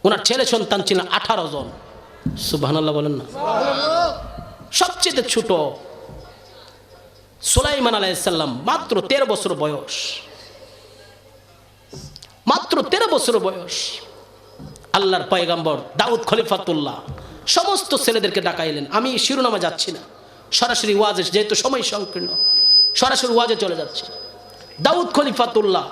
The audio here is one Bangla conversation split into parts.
ওনার ছেলে সন্তান ছিলেন 18 জন। সুবহানাল্লাহ বলেন না। সবচেয়ে ছোট সুলাইমান আলাইহিস সালাম, মাত্র 13 বছর বয়স, মাত্র 13 বছর বয়স। আল্লাহর পয়গম্বর দাউদ খলিফাতুল্লাহ সমস্ত ছেলেদেরকে ডাকাইলেন। আমি শিরোনামে যাচ্ছি না, সরাসরি ওয়াজে, যেহেতু সময় সংকীর্ণ, সরাসরি ওয়াজে চলে যাচ্ছে। দাউদ খলিফাতুল্লাহ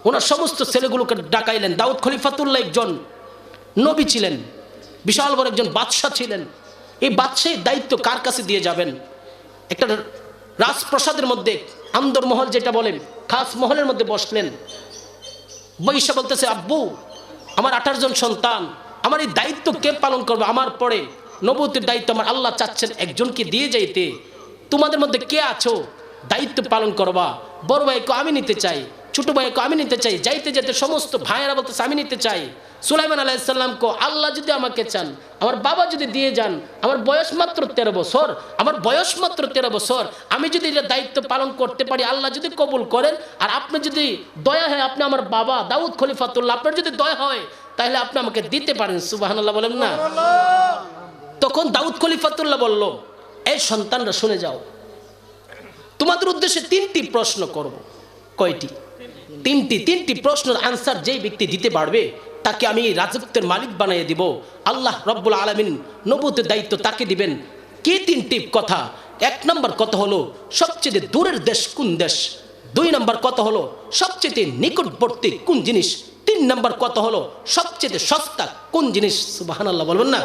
ওনার সমস্ত ছেলেগুলোকে ডাকাইলেন। দাউদ খলিফাতুল্লাহ একজন নবী ছিলেন, বিশাল বড় একজন বাদশাহ ছিলেন। এই বাদশাহীর দায়িত্ব কার কাছে দিয়ে যাবেন? একটা রাজপ্রাসাদের মধ্যে, আন্দরমহল যেটা বলেন, খাস মহলের মধ্যে বসলেন। বৈশা বলতেছে, আব্বু আমার 18 জন সন্তান, আমার এই দায়িত্ব কে পালন করবে? আমার পরে নবুয়তের দায়িত্ব আমার আল্লাহ চাচ্ছেন একজনকে দিয়ে যাইতে। তোমাদের মধ্যে কে আছো দায়িত্ব পালন করবা? বড় ভাইকে আমি নিতে চাই, ছোট ভাইকে আমি নিতে চাই। যাইতে যেতে সমস্ত ভাইয়েরা বলতেছে আমি নিতে চাই। সুলাইমান আলাইহিস সালামকে আল্লাহ যদি আমাকে চান, আমার বাবা যদি দিয়ে যান, আমার বয়স মাত্র 13 বছর, আমার বয়স মাত্র 13 বছর, আমি যদি এটা দায়িত্ব পালন করতে পারি, আল্লাহ যদি কবুল করেন, আর আপনি যদি দয়া হয়, আপনি আমার বাবা দাউদ খলিফাতুল্লাহ, আপনার যদি দয়া হয় তাহলে আপনি আমাকে দিতে পারেন। সুবহানাল্লাহ বলেন না। তখন দাউদ খলিফাতুল্লাহ বলল, এই সন্তানরা শুনে যাও, তোমাদের উদ্দেশ্যে 3টি প্রশ্ন করব। কয়টি? 3টি প্রশ্নের আনসার যেই ব্যক্তি দিতে পারবে তাকে আমি রাজত্বের মালিক বানিয়ে দিব। আল্লাহ রব্বুল আলামিন নবুয়তের দায়িত্ব তাকে দিবেন। কি 3টি কথা? 1 নম্বর কথা হলো সবচেয়ে দূরের দেশ কোন দেশ, 2 নম্বর কথা হলো সবচেয়ে নিকটবর্তী কোন জিনিস, 3 নম্বর কথা হলো সবচেয়ে সস্তা কোন জিনিস। সুবহানাল্লাহ বলবেন না।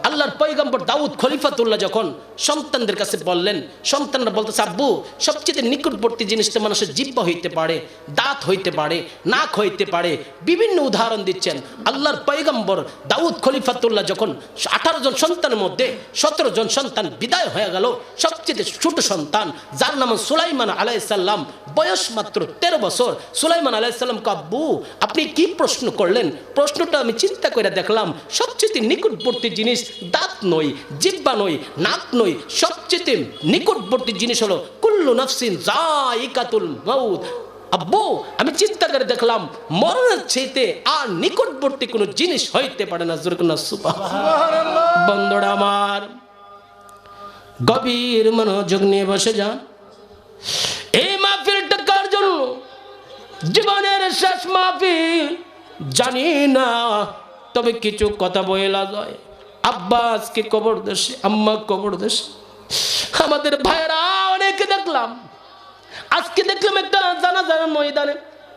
আল্লাহর পয়গম্বর দাউদ খলিফাতুল্লাহ যখন সন্তানদের কাছে বললেন, সন্তানরা বলতেছে, আব্বু সবচেয়ে নিকটবর্তী জিনিসটা মানুষের জিহ্বা হইতে পারে, দাঁত হইতে পারে, নাক হইতে পারে, বিভিন্ন উদাহরণ দিচ্ছেন। আল্লাহর পয়গম্বর দাউদ খলিফাতুল্লাহ যখন 18 জন সন্তানের মধ্যে 17 জন সন্তান বিদায় হয়ে গেল, সবচেয়ে ছোট সন্তান যার নাম সুলাইমান আলাইহিস সালাম, বয়স মাত্র 13 বছর। সুলাইমান আলাইহিস সালাম, আব্বু আপনি কি প্রশ্ন করলেন? প্রশ্নটা আমি চিন্তা করে দেখলাম, সবচেয়ে নিকটবর্তী জিনিস দাঁত নয়, জিহ্বা নয়, নাক নয়, সবচেয়ে নিকটবর্তী জিনিস হলো কুল্লু নাফসিন যায়িকাতুল মাউত। আব্বু আমি চিন্তা করে দেখলাম মরণের চাইতে আর নিকটবর্তী কোনো জিনিস হইতে পারে না। সুবহানাল্লাহ। বন্ধুরা আমার, গভীর মনোযোগ নিয়ে বসে যান। এই মাহফিলটা কার জন্য? জীবনের শেষ মাহফিল জানি না, তবে কিছু কথা বলা যায়। আব্বা আজকে কবর দেশে, আম্মা কবর দেশে, আমাদের ভাইয়েরা অনেকে দেখলাম। আজকে দেখলাম একটা জানাজার ময়দানে,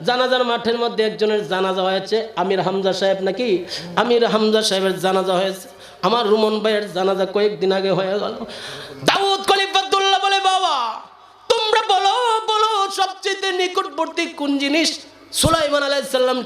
জানাজার মাঠের মধ্যে একজনের জানাজা হয়েছে। আমির হামজা সাহেব নাকি, আমির হামজা সাহেবের জানাজা হয়েছে। আমার রুমন ভাইয়ের জানাজা কয়েকদিন আগে হয়ে গেল। দাউদ খলিফাতুল্লাহ বলে, বাবা তোমরা বলো বলো সবচেয়ে নিকটবর্তী কোন জিনিস? সুলাইমান আলাইহিস সালাম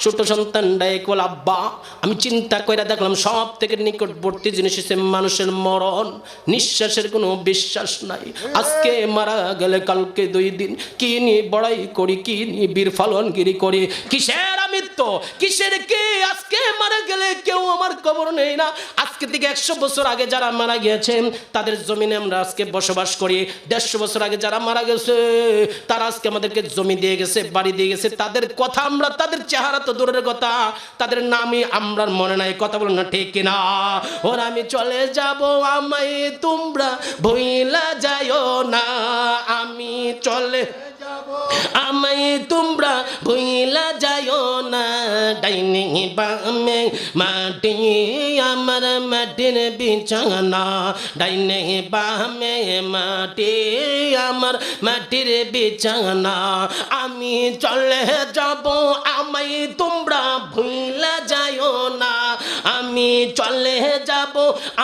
ছোট সন্তান ডাইকল, আব্বা আমি চিন্তা করে দেখলাম সব থেকে নিকটবর্তী জিনিস হচ্ছে মানুষের মরণ, নিঃশ্বাসের কোনো বিশ্বাস নাই। আজকে মারা গেলে কালকে 2 দিন, কি নিয়ে বড়াই করি, কি নিয়ে বীর ফালনগিরি করি, কিসের আমৃত্য, কিসের কি? আজকে মারা গেলে কেউ আমার কবর নেই না। আজকে থেকে 100 বছর আগে যারা মারা গিয়েছেন তাদের জমিনে আমরা আজকে বসবাস করি। 150 বছর আগে যারা মারা গেছে তারা আজকে আমাদেরকে জমি দিয়ে গেছে, বাড়ি দিয়ে গেছে। তাদের কথা আমরা, তাদের চেহারা তো দূরের কথা, তাদের নামই আমরা মনে নাই। কথা বলুন না ঠিক কিনা? ওর আমি চলে যাব, আমায় তোমরা ভুইলা যাইও না, আমি চলে আমায় তোমরা ভুইলা যাইও না। ডাইনে বামে মাটি আমার মাটির বিছানা, ডাইনে বামে মাটি আমার মাটির বিছানা, আমি চলে যাব, আমায় তোমরা ভুইলা যাইও না, আমি চলে যাব,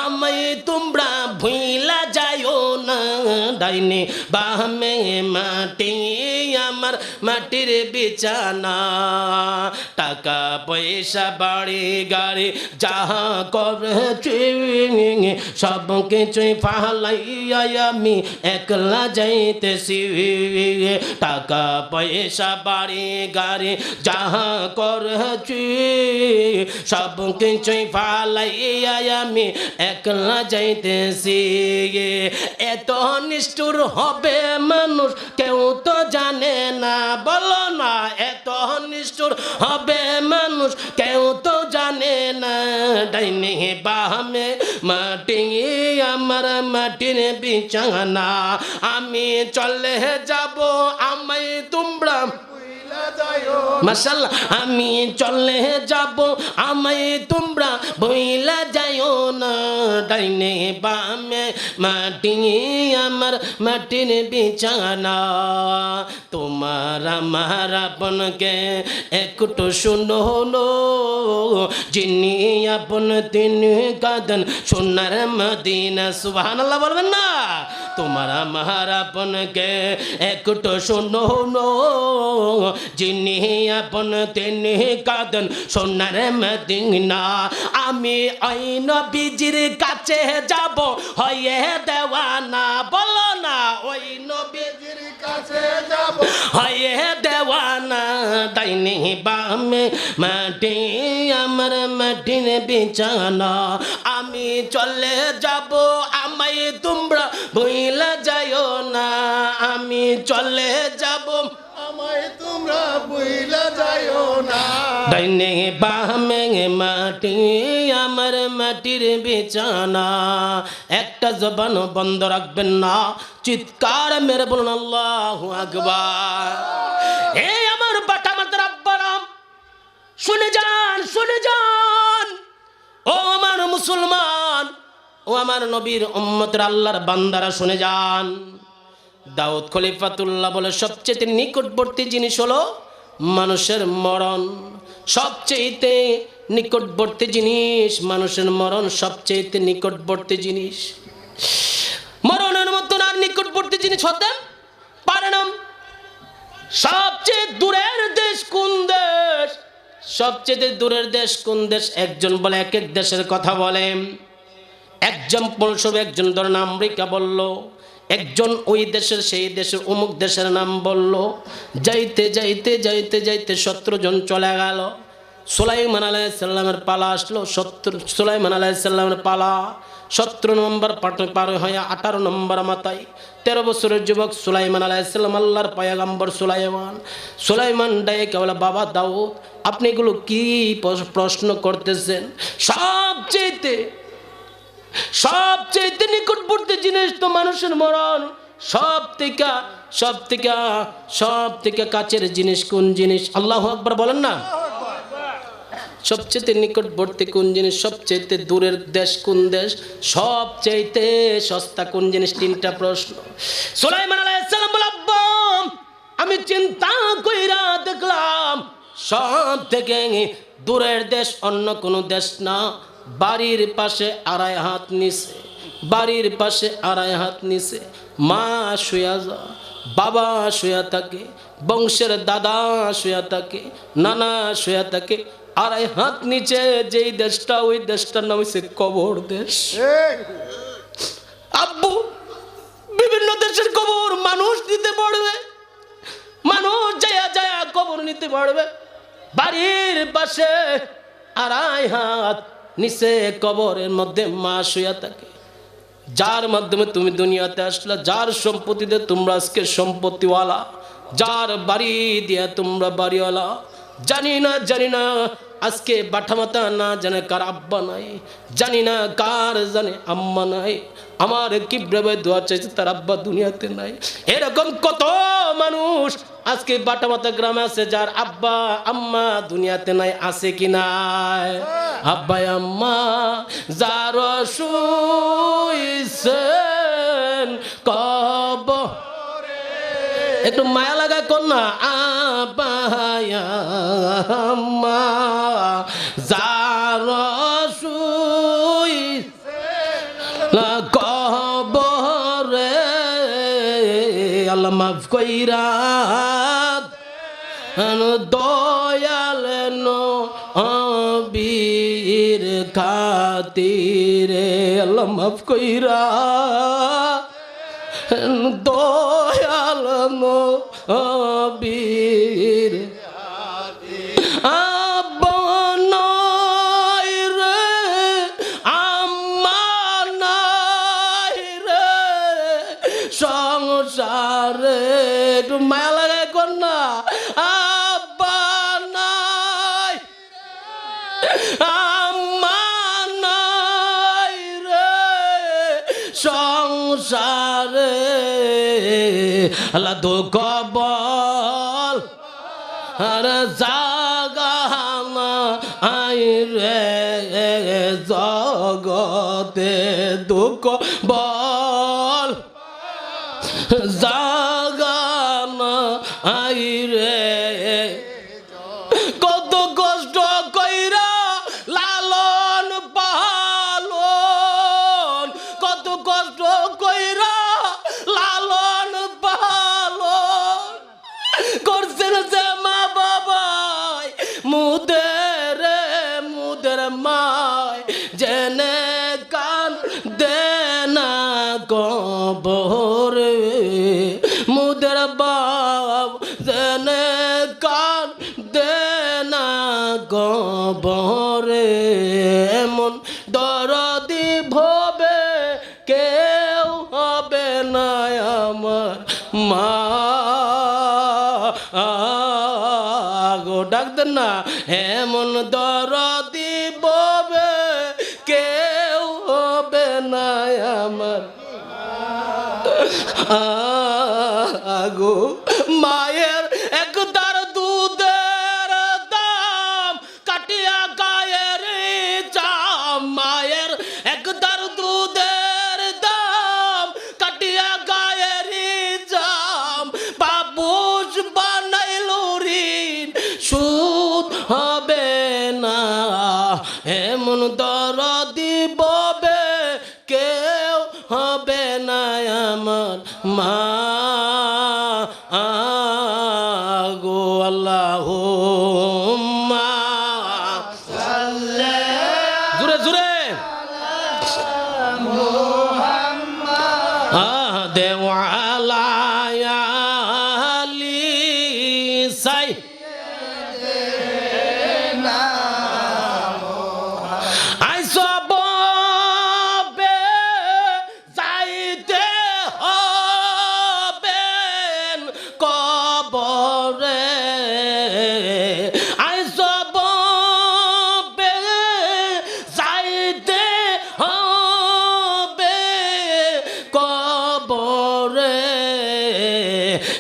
আমায় তোমরা ভুইলা যাইও না। ডাইনে বামে মাটি আমার মাটির বিছানা, টাকা পয়সা বাড়ি গাড়ি যাহা করেছি সব কিছুই ফালাইয়া আমি একলা যাইতেছি। টাকা পয়সা বাড়ি গাড়ি যাহা করেছি সব কিছুই ফালাইয়া আমি একলা যাইতেছি। এত নিষ্ঠুর হবে মানুষ কেউ তো জানে না, বলো না, এত নিষ্ঠুর হবে মানুষ কেউ তো জানে না ডাইনে বামে মাটি আমার মাটির বিছানা আমি চলে যাব আমায় তোমরা মাশাআল্লাহ আমি চলে যাব আমায় তোমরা বইলা যাইও না ডাইনে বামে মাটি আমার মাটির বিছানা তোমার আমার আপনকে একটু শুনো যিনি আপন তিনি কাঁদেন সোনার মদিনা সুবহানাল্লাহ বলবেন না তোমার আমার আপনকে একটু শুনো যিনি আপন তিনি কাঁদেন সোনার মদিনা আমি ওই নবীজির কাছে যাব হয়ে দেওয়ানা বলো না ওই নবীজির কাছে যাব হয়ে দেওয়ানা ডাইনে বামে মাটি আমার মাটির বিছানা আমি চলে যাব আমায় তোমরা ভুইলা যাইও না আমি চলে যাব আমায় তোমরা ভুইলা যাইও না ডাইনে বামে মাটি আমার মাটির বিছানা একটা জবান বন্ধ রাখবেন না চিৎকার মেরে বলুন আল্লাহু আকবার এই আমার বাটা মাতার আব্বারাম শুনে যান ও আমার মুসলমান ও আমার নবীর উম্মতের আল্লাহর বান্দারা শুনে যান দাউদ খলিফাতুল্লাহ বলে সবচেয়ে নিকটবর্তী জিনিস হলো মানুষের মরণ সবচেয়ে নিকটবর্তী জিনিস মানুষের মরণ সবচেয়ে নিকটবর্তী জিনিস মরণের মতন আর নিকটবর্তী জিনিস হতে পারে না সবচেয়ে দূরের দেশ কোন দেশ সবচেয়ে দূরের দেশ কোন দেশ একজন বলে এক এক দেশের কথা বলে একজন পলসব একজন ধরেন আমেরিকা বলল একজন ওই দেশের সেই দেশের অমুক দেশের নাম বলল যাইতে যাইতে যাইতে যাইতে 17 জন চলে গেল সুলাইমান আলাইহিস সালামের পালা আসলো সুলাইমান আলাইহিস সালামের পালা 17 নম্বর পার হয়ে 18 নম্বর মাথায় 13 বছরের যুবক সুলাইমান আলাইহিস সালাম আল্লাহর পয়গম্বর সুলাইমান ডাকে বলে বাবা দাউদ আপনি এগুলো কি প্রশ্ন করতেছেন সবচেয়ে নিকটবর্তী জিনিস তো মানুষের মরণ সব থেকে কাছের জিনিস কোন জিনিস আল্লাহু আকবার বলেন না সবচেয়ে নিকটবর্তী কোন জিনিস সবচেয়ে দূরের দেশ কোন দেশ সবচেয়ে সস্তা কোন জিনিস তিনটা প্রশ্ন সুলাইমান আলাইহিস সালাম বলে আব্বা আমি চিন্তা কইরা দেখলাম সব থেকে দূরের দেশ অন্য কোনো দেশ না বাড়ির পাশে আড়াই হাত নিচে মা শুয়া যা বাবা শুয়া থাকে বংশের দাদা শুয়া থাকে নানা শুয়া থাকে আড়াই হাত নিচে যেই দেশটা ওই দেশটার নাম হচ্ছে কবর দেশ আব্বু বিভিন্ন দেশের কবর মানুষ নিতে পারবে মানুষ যায় কবর নিতে পারবে বাড়ির পাশে আড়াই হাত নিচে কবরের মধ্যে মা শুয়া থাকে যার মাধ্যমে তুমি দুনিয়াতে আসলে যার সম্পত্তিতে তোমরা আজকে সম্পত্তিওয়ালা যার বাড়ি দিয়ে তোমরা বাড়িওয়ালা জানি না আজকে বাটামাতা না জানে কার আব্বা নাই জানি না কার জানে আম্মা নাই আমার কিভাবে দোয়া চাইছে তার আব্বা দুনিয়াতে নাই এরকম কত মানুষ আজকে বাটামাতা গ্রামে আছে যার আব্বা আম্মা দুনিয়াতে নাই আছে কি নাই আব্বা আম্মা যার শুইছেন কবরে একটু মায়া লাগায় কোন না আব্বা আম্মা যার শুইছেন কবরে আল্লাহ মাফ কইরা দয়াল নবীর খাতিরে আল্লাহ মাফ কইরা দয়াল নবীর আব্বা নাই রে আম্মা নাই রে সংসারে একটু মায়া লাগায় কর না আব্বা নাই সারে আল্লাহ দুঃখ বল আর জাগানা আই রে জগতে দুঃখ বল জাগানা আই রে কত কষ্ট কইরা লালন পালন কত কষ্ট কইরা লালন পালন করছেন যে মা বাবাই মুদের মায় জেনে কান দেনা কবরে মুদের বাপ জেনে কান দেনা কবরে এমন দরদি ভবে কেউ হবে না আমার মা গো ডাক দেন না এমন দরদি ভবে কেউ হবে না আমার আগো মায়ের একদার দুধের দাম কাটিয়া গায়ের চাম মায়ের একদার দুধের দাম কাটিয়া গায়ের চাম বাবুস বানাইল ঋণ সুদ হবে না এমন দরদি ববে কেউ হবে না আমার মা গো আল্লাহুম্মা জোরে জোরে দেওয়ালা আলি সাই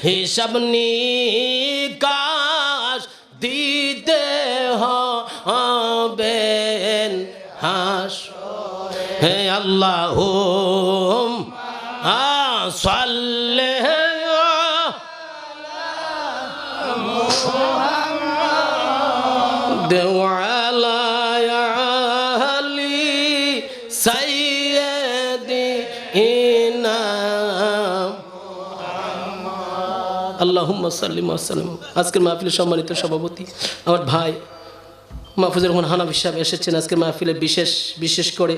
হিসাব নিকাশ দিতে হবে হে আল্লাহ সাল্লি দেওয়ালা আলি সাইয়্যিদিনা আল্লাহুম্মা সাল্লি ওয়া সাল্লিম। আজকের মাহফিলের সম্মানিত সভাপতি আমার ভাই মাহফুজুর রহমান হানাফি সাহেব এসেছেন। আজকের মাহফিলে বিশেষ করে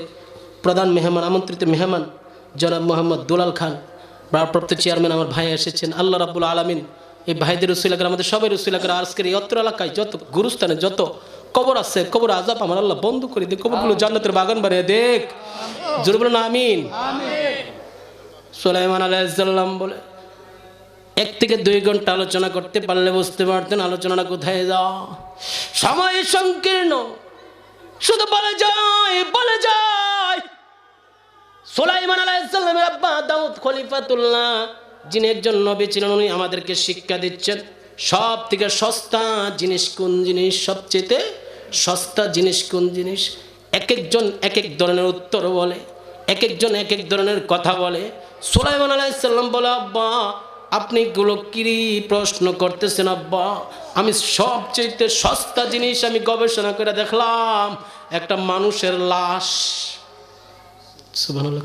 প্রধান মেহমান আমন্ত্রিত মেহমান জনাব মোহাম্মদ দুলাল খান ভারপ্রাপ্ত চেয়ারম্যান আমার ভাই এসেছেন। আল্লাহ রাব্বুল আলামিন এই ভাইদের উসিলা করে আমাদের সবাই উসিলা করে আজকের এই অত্র এলাকায় যত গুরুস্থানে যত কবর আছে কবর আযাব আমার আল্লাহ বন্ধ করে দে, কবরগুলো জান্নাতের বাগান বানিয়ে দেখ। জোরে বলুন আমিন। সুলাইমান আলাইহিস সালাম বলে 1 থেকে 2 ঘন্টা আলোচনা করতে পারলে বুঝতে পারতেন আলোচনাটা কোথায় যাও। সময় সংকীর্ণ, শুধু বলে যায়। সুলাইমান আলাইহিস সালামের আব্বা দাউদ খলিফাতুল্লাহ যিনি একজন নবী ছিলেন, উনি আমাদেরকে শিক্ষা দিচ্ছেন সব থেকে সস্তা জিনিস কোন জিনিস, সবচেয়ে সস্তা জিনিস কোন জিনিস। এক একজন এক এক ধরনের উত্তর বলে, এক একজন এক এক ধরনের কথা বলে। সুলাইমান আলাইহিস সালাম বলে, আব্বা আপনি গুলো কি প্রশ্ন করতেছেন আব্বা, আমি সবচেয়ে সস্তা জিনিস আমি গবেষণা করে দেখলাম একটা মানুষের লাশ। সুবহানাল্লাহ।